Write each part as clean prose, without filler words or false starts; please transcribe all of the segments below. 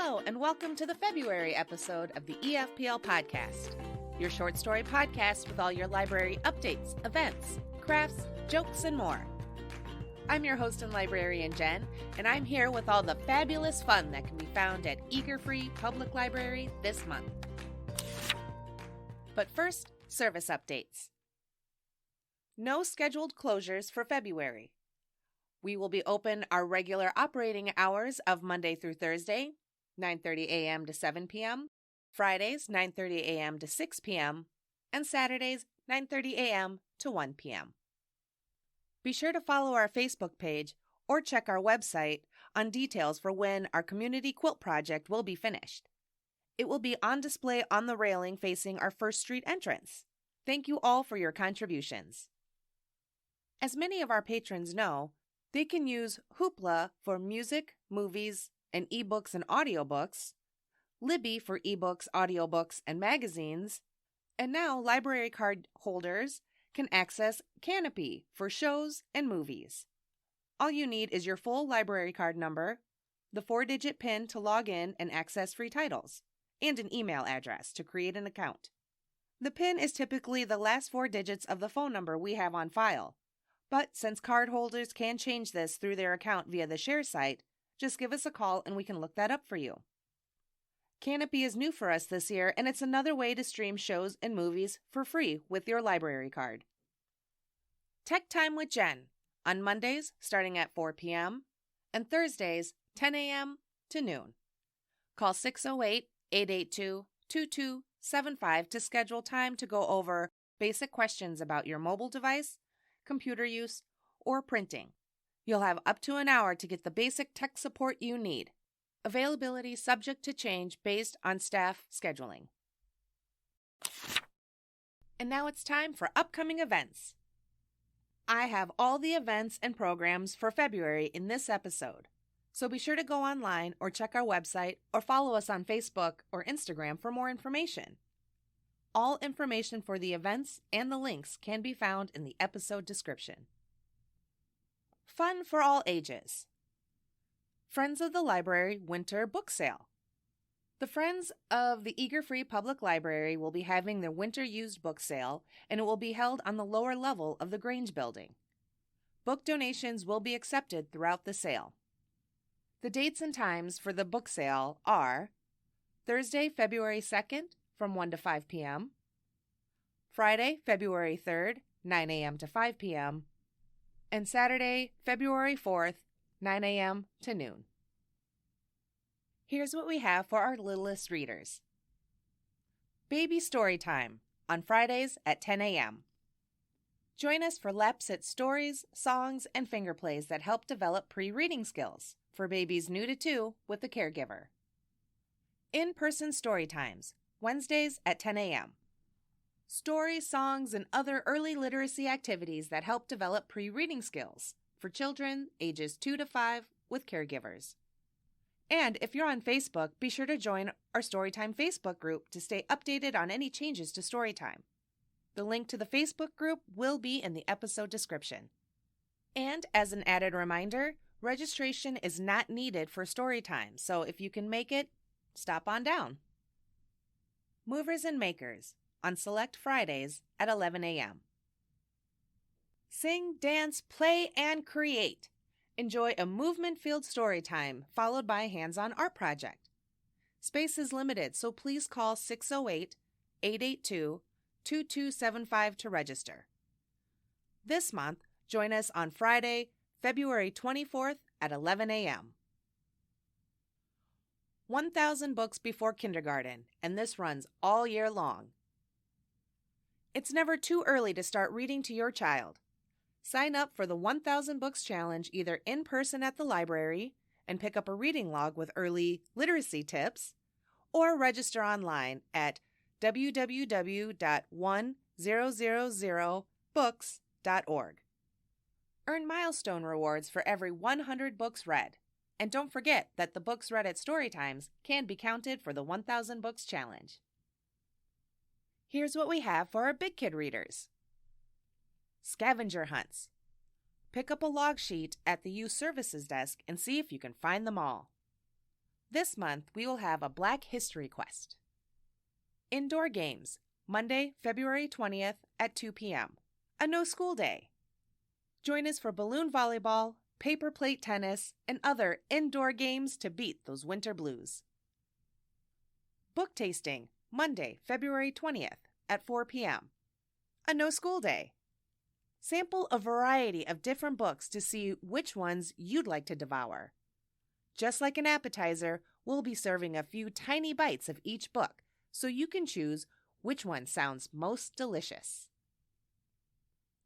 Hello, and welcome to the February episode of the EFPL Podcast, your short story podcast with all your library updates, events, crafts, jokes, and more. I'm your host and librarian, Jen, and I'm here with all the fabulous fun that can be found at Eager Free Public Library this month. But first, service updates. No scheduled closures for February. We will be open our regular operating hours of Monday through Thursday, 9:30 a.m. to 7 p.m., Fridays, 9:30 a.m. to 6 p.m., and Saturdays, 9:30 a.m. to 1 p.m. Be sure to follow our Facebook page or check our website on details for when our community quilt project will be finished. It will be on display on the railing facing our First Street entrance. Thank you all for your contributions. As many of our patrons know, they can use Hoopla for music, movies, and ebooks and audiobooks, Libby for ebooks, audiobooks, and magazines, and now library card holders can access Canopy for shows and movies. All you need is your full library card number, the 4-digit PIN to log in and access free titles, and an email address to create an account. The PIN is typically the last 4 digits of the phone number we have on file, but since card holders can change this through their account via the share site, just give us a call and we can look that up for you. Canopy is new for us this year, and it's another way to stream shows and movies for free with your library card. Tech Time with Jen on Mondays starting at 4 p.m. and Thursdays 10 a.m. to noon. Call 608-882-2275 to schedule time to go over basic questions about your mobile device, computer use, or printing. You'll have up to an hour to get the basic tech support you need. Availability subject to change based on staff scheduling. And now it's time for upcoming events. I have all the events and programs for February in this episode, so be sure to go online or check our website or follow us on Facebook or Instagram for more information. All information for the events and the links can be found in the episode description. Fun for all ages. Friends of the Library Winter Book Sale. The Friends of the Eager Free Public Library will be having their winter used book sale, and it will be held on the lower level of the Grange building. Book donations will be accepted throughout the sale. The dates and times for the book sale are Thursday, February 2nd from 1 to 5 p.m., Friday, February 3rd, 9 a.m. to 5 p.m., and Saturday, February 4th, 9 a.m. to noon. Here's what we have for our littlest readers. Baby Story Time on Fridays at 10 a.m. Join us for laps stories, songs, and finger plays that help develop pre-reading skills for babies new to 2 with a caregiver. In-person story times, Wednesdays at 10 a.m. Stories, songs, and other early literacy activities that help develop pre-reading skills for children ages 2 to 5 with caregivers. And if you're on Facebook, be sure to join our Storytime Facebook group to stay updated on any changes to Storytime. The link to the Facebook group will be in the episode description. And as an added reminder, registration is not needed for Storytime, so if you can make it, stop on down. Movers and Makers on select Fridays at 11 a.m. Sing, dance, play, and create. Enjoy a movement-filled story time followed by a hands-on art project. Space is limited, so please call 608-882-2275 to register. This month, join us on Friday, February 24th at 11 a.m. 1,000 Books Before Kindergarten, and this runs all year long. It's never too early to start reading to your child. Sign up for the 1,000 Books Challenge either in person at the library and pick up a reading log with early literacy tips, or register online at www.1000books.org. Earn milestone rewards for every 100 books read. And don't forget that the books read at Storytimes can be counted for the 1,000 Books Challenge. Here's what we have for our big kid readers. Scavenger hunts. Pick up a log sheet at the youth services desk and see if you can find them all. This month, we will have a Black History Quest. Indoor games, Monday, February 20th at 2 p.m. A no-school day. Join us for balloon volleyball, paper plate tennis, and other indoor games to beat those winter blues. Book tasting, Monday, February 20th at 4 p.m. A no-school day. Sample a variety of different books to see which ones you'd like to devour. Just like an appetizer, we'll be serving a few tiny bites of each book, so you can choose which one sounds most delicious.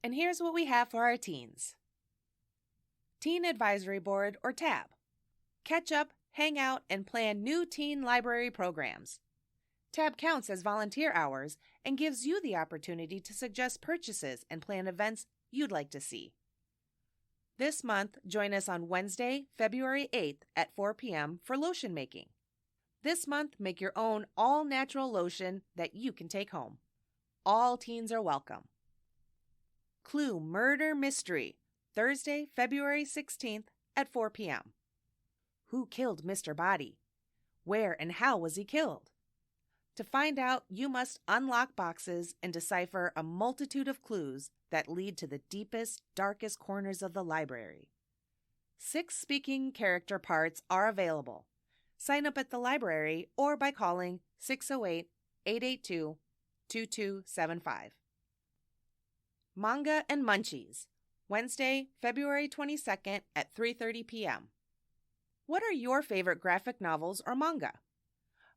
And here's what we have for our teens. Teen Advisory Board, or TAB. Catch up, hang out, and plan new teen library programs. TAB counts as volunteer hours and gives you the opportunity to suggest purchases and plan events you'd like to see. This month, join us on Wednesday, February 8th at 4 p.m. for lotion making. This month, make your own all-natural lotion that you can take home. All teens are welcome. Clue Murder Mystery, Thursday, February 16th at 4 p.m. Who killed Mr. Body? Where and how was he killed? To find out, you must unlock boxes and decipher a multitude of clues that lead to the deepest, darkest corners of the library. 6 speaking character parts are available. Sign up at the library or by calling 608-882-2275. Manga and Munchies, Wednesday, February 22nd at 3:30 p.m. What are your favorite graphic novels or manga?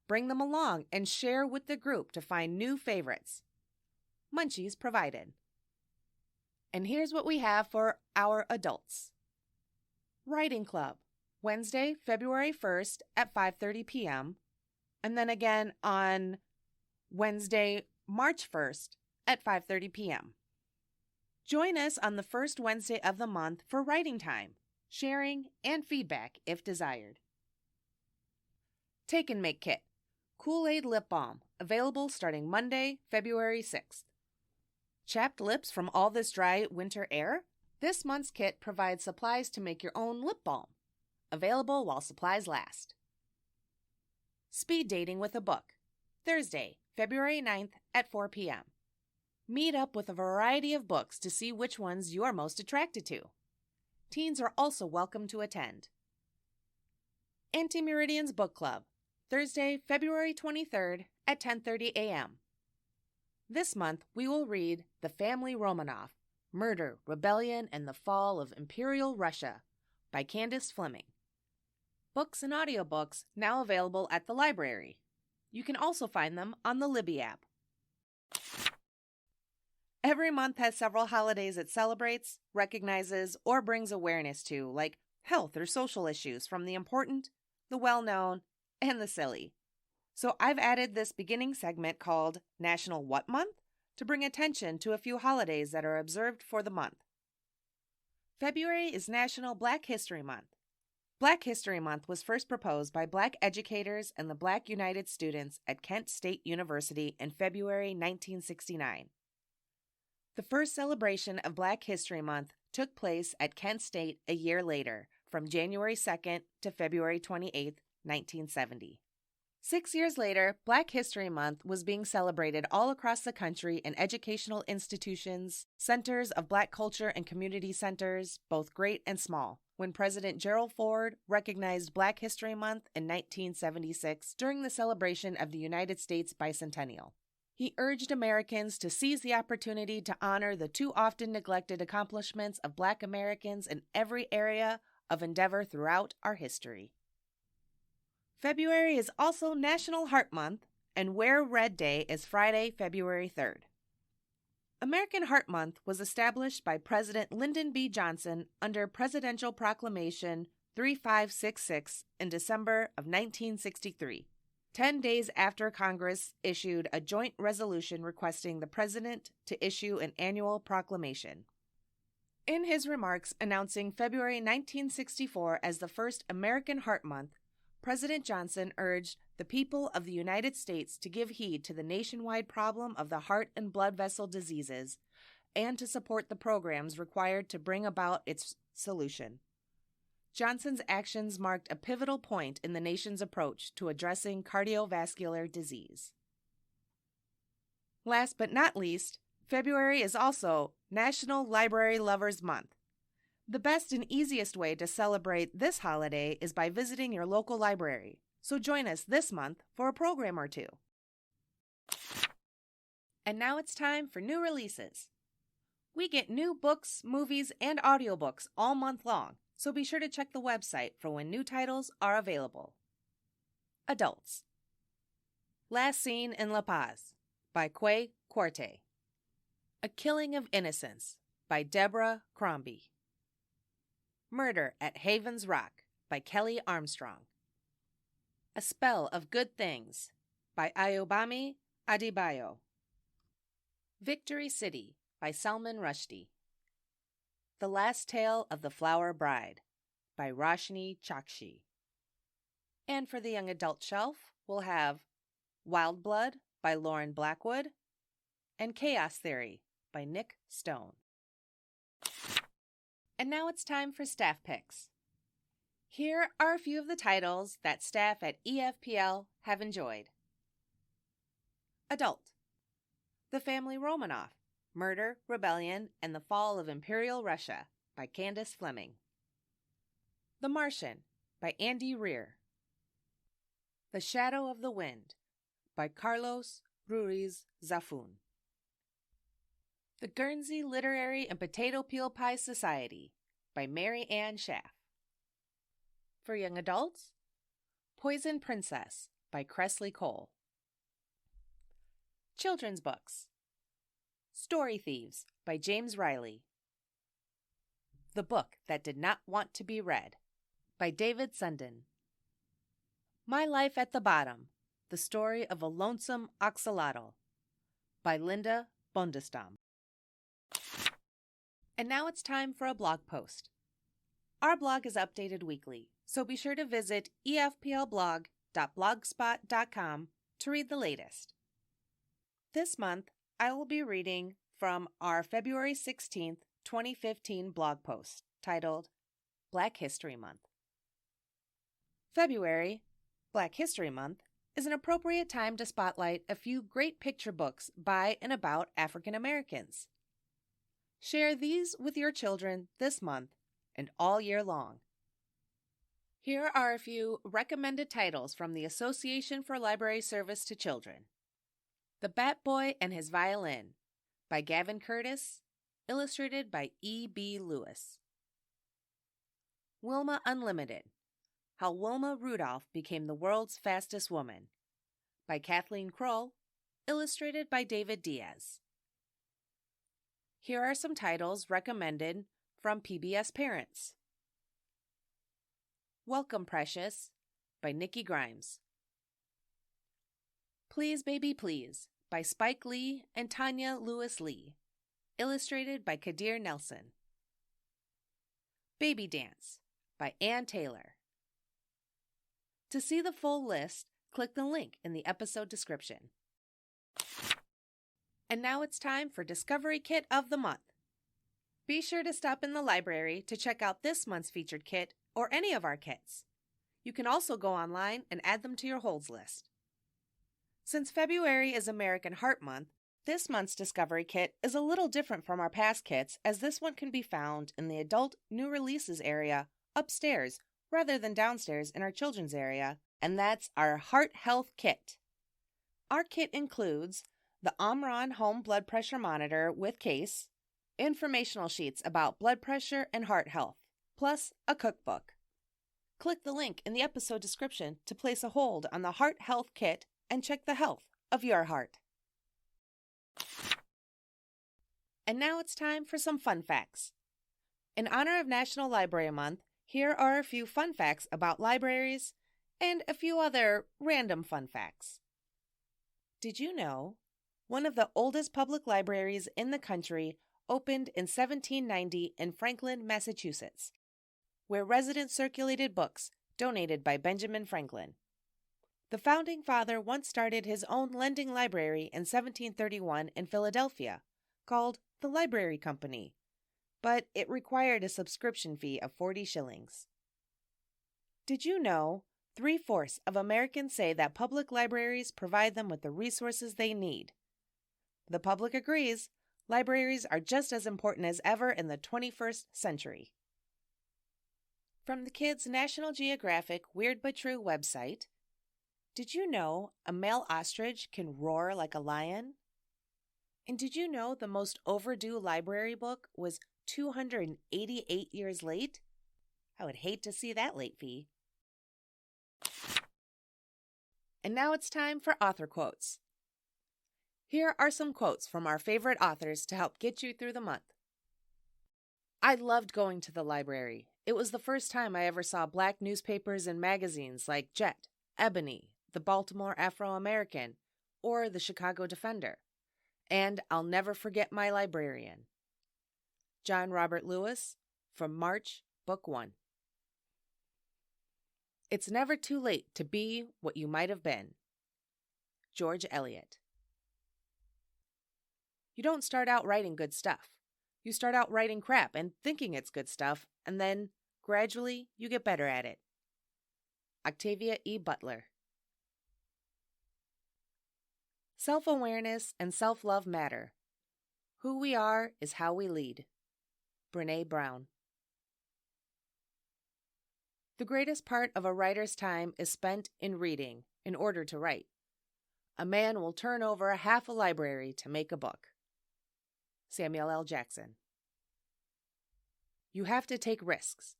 Bring them along and share with the group to find new favorites. Munchies provided. And here's what we have for our adults. Writing Club, Wednesday, February 1st at 5:30 p.m. And then again on Wednesday, March 1st at 5:30 p.m. Join us on the first Wednesday of the month for writing time, sharing, and feedback if desired. Take and Make Kit, Kool-Aid Lip Balm, available starting Monday, February 6th. Chapped lips from all this dry winter air? This month's kit provides supplies to make your own lip balm, available while supplies last. Speed Dating with a Book, Thursday, February 9th at 4 p.m. Meet up with a variety of books to see which ones you're most attracted to. Teens are also welcome to attend. Anti-Meridian's Book Club, Thursday, February 23rd at 10:30 a.m. This month, we will read The Family Romanov, Murder, Rebellion, and the Fall of Imperial Russia by Candace Fleming. Books and audiobooks now available at the library. You can also find them on the Libby app. Every month has several holidays it celebrates, recognizes, or brings awareness to, like health or social issues, from the important, the well-known, and the silly. So I've added this beginning segment called National What Month to bring attention to a few holidays that are observed for the month. February is National Black History Month. Black History Month was first proposed by Black educators and the Black United Students at Kent State University in February 1969. The first celebration of Black History Month took place at Kent State a year later, from January 2nd to February 28th, 1970. 6 years later, Black History Month was being celebrated all across the country in educational institutions, centers of Black culture and community centers, both great and small, when President Gerald Ford recognized Black History Month in 1976 during the celebration of the United States bicentennial. He urged Americans to seize the opportunity to honor the too often neglected accomplishments of Black Americans in every area of endeavor throughout our history. February is also National Heart Month, and Wear Red Day is Friday, February 3rd. American Heart Month was established by President Lyndon B. Johnson under Presidential Proclamation 3566 in December of 1963, 10 days after Congress issued a joint resolution requesting the President to issue an annual proclamation. In his remarks announcing February 1964 as the first American Heart Month, President Johnson urged the people of the United States to give heed to the nationwide problem of the heart and blood vessel diseases and to support the programs required to bring about its solution. Johnson's actions marked a pivotal point in the nation's approach to addressing cardiovascular disease. Last but not least, February is also National Library Lovers Month. The best and easiest way to celebrate this holiday is by visiting your local library, so join us this month for a program or two. And now it's time for new releases. We get new books, movies, and audiobooks all month long, so be sure to check the website for when new titles are available. Adults. Last Seen in La Paz by Quay Quarte. A Killing of Innocence by Deborah Crombie. Murder at Havens Rock by Kelly Armstrong. A Spell of Good Things by Ayobami Adebayo. Victory City by Salman Rushdie. The Last Tale of the Flower Bride by Roshni Chakshi. And for the young adult shelf, we'll have Wild Blood by Lauren Blackwood and Chaos Theory by Nick Stone. And now it's time for staff picks. Here are a few of the titles that staff at EFPL have enjoyed. Adult. The Family Romanov, Murder, Rebellion, and the Fall of Imperial Russia by Candace Fleming. The Martian by Andy Rear. The Shadow of the Wind by Carlos Ruiz Zafun. The Guernsey Literary and Potato Peel Pie Society by Mary Ann Schaff. For young adults, Poison Princess by Cressley Cole. Children's books. Story Thieves by James Riley. The Book That Did Not Want to Be Read by David Sundin. My Life at the Bottom, The Story of a Lonesome Oxalotl by Linda Bondestam. And now it's time for a blog post. Our blog is updated weekly, so be sure to visit efplblog.blogspot.com to read the latest. This month, I will be reading from our February 16th, 2015 blog post titled Black History Month. February, Black History Month, is an appropriate time to spotlight a few great picture books by and about African Americans. Share these with your children this month and all year long. Here are a few recommended titles from the Association for Library Service to Children. The Bat Boy and His Violin by Gavin Curtis, illustrated by E.B. Lewis. Wilma Unlimited, How Wilma Rudolph Became the World's Fastest Woman by Kathleen Kroll, illustrated by David Diaz. Here are some titles recommended from PBS Parents. Welcome Precious by Nikki Grimes. Please Baby Please by Spike Lee and Tanya Lewis-Lee, illustrated by Kadir Nelson. Baby Dance by Ann Taylor. To see the full list, click the link in the episode description. And now it's time for Discovery Kit of the Month. Be sure to stop in the library to check out this month's featured kit or any of our kits. You can also go online and add them to your holds list. Since February is American Heart Month, this month's Discovery Kit is a little different from our past kits, as this one can be found in the adult new releases area upstairs rather than downstairs in our children's area, and that's our Heart Health Kit. Our kit includes the Omron Home Blood Pressure Monitor with case, informational sheets about blood pressure and heart health, plus a cookbook. Click the link in the episode description to place a hold on the Heart Health Kit and check the health of your heart. And now it's time for some fun facts. In honor of National Library Month, here are a few fun facts about libraries and a few other random fun facts. Did you know one of the oldest public libraries in the country opened in 1790 in Franklin, Massachusetts, where residents circulated books donated by Benjamin Franklin? The founding father once started his own lending library in 1731 in Philadelphia, called the Library Company, but it required a subscription fee of 40 shillings. Did you know 3/4 of Americans say that public libraries provide them with the resources they need? The public agrees. Libraries are just as important as ever in the 21st century. From the kids' National Geographic Weird But True website, did you know a male ostrich can roar like a lion? And did you know the most overdue library book was 288 years late? I would hate to see that late fee. And now it's time for author quotes. Here are some quotes from our favorite authors to help get you through the month. I loved going to the library. It was the first time I ever saw Black newspapers and magazines like Jet, Ebony, the Baltimore Afro-American, or the Chicago Defender. And I'll never forget my librarian. John Robert Lewis, from March, Book 1. It's never too late to be what you might have been. George Eliot. You don't start out writing good stuff. You start out writing crap and thinking it's good stuff, and then, gradually, you get better at it. Octavia E. Butler. Self-awareness and self-love matter. Who we are is how we lead. Brené Brown. The greatest part of a writer's time is spent in reading in order to write. A man will turn over half a library to make a book. Samuel L. Jackson. You have to take risks.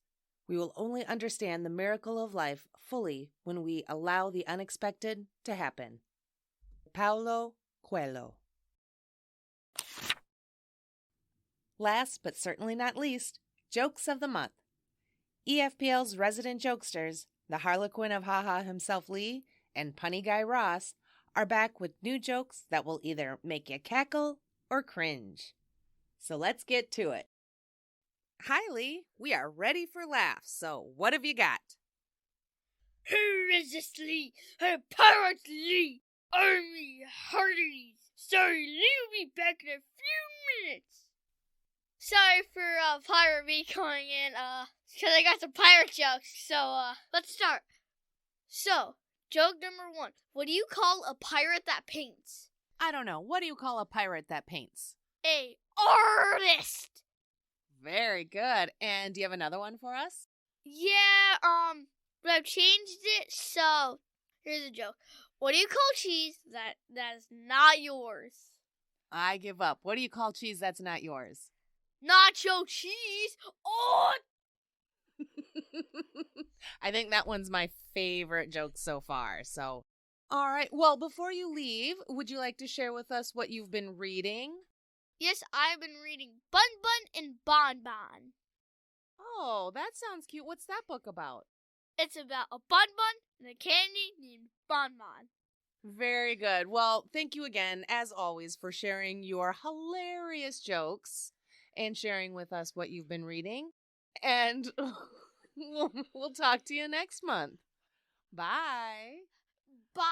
We will only understand the miracle of life fully when we allow the unexpected to happen. Paulo Coelho. Last but certainly not least, Jokes of the Month. EFPL's resident jokesters, the Harlequin of Haha himself Lee and punny guy Ross, are back with new jokes that will either make you cackle or cringe. So let's get to it. Hi, Lee. We are ready for laughs, so what have you got? Who is this Lee? Her pirate Lee! Army hearties! Sorry, Lee will be back in a few minutes. Sorry for Pirate Me calling in, because I got some pirate jokes, so, let's start. So, joke number 1. What do you call a pirate that paints? I don't know. What do you call a pirate that paints? A artist! Very good. And do you have another one for us? Yeah, but I've changed it, so here's a joke. What do you call cheese that is not yours? I give up. What do you call cheese that's not yours? Nacho cheese! Oh! I think that one's my favorite joke so far, so. All right. Well, before you leave, would you like to share with us what you've been reading? Yes, I've been reading Bun Bun and Bon Bon. Oh, that sounds cute. What's that book about? It's about a bun bun and a candy named Bon Bon. Very good. Well, thank you again, as always, for sharing your hilarious jokes and sharing with us what you've been reading. And we'll talk to you next month. Bye. Bye.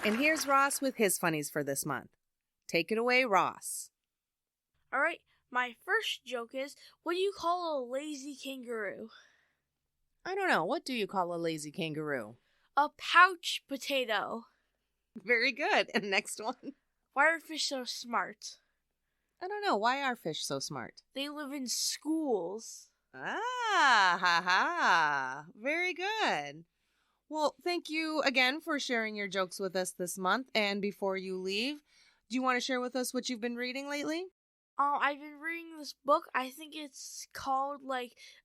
And here's Ross with his funnies for this month. Take it away, Ross. All right, my first joke is, what do you call a lazy kangaroo? I don't know. What do you call a lazy kangaroo? A pouch potato. Very good. And next one. Why are fish so smart? I don't know. Why are fish so smart? They live in schools. Ah, ha, ha. Very good. Well, thank you again for sharing your jokes with us this month. And before you leave, do you want to share with us what you've been reading lately? I've been reading this book. I think it's called,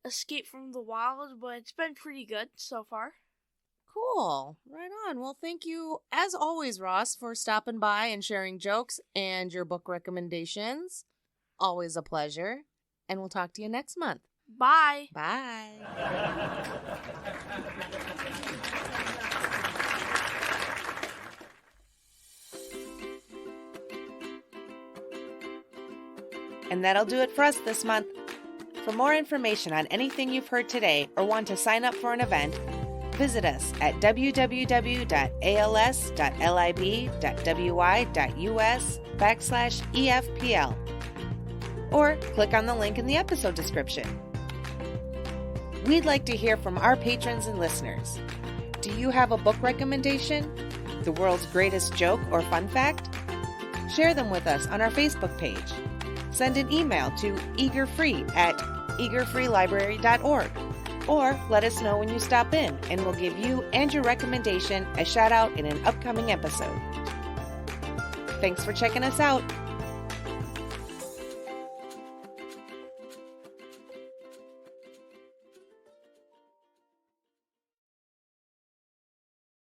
Escape from the Wild, but it's been pretty good so far. Cool. Right on. Well, thank you, as always, Ross, for stopping by and sharing jokes and your book recommendations. Always a pleasure. And we'll talk to you next month. Bye. Bye. And that'll do it for us this month. For more information on anything you've heard today or want to sign up for an event, visit us at www.als.lib.wy.us/EFPL. or click on the link in the episode description. We'd like to hear from our patrons and listeners. Do you have a book recommendation? The world's greatest joke or fun fact? Share them with us on our Facebook page. Send an email to eagerfree@eagerfreelibrary.org, or let us know when you stop in, and we'll give you and your recommendation a shout out in an upcoming episode. Thanks for checking us out.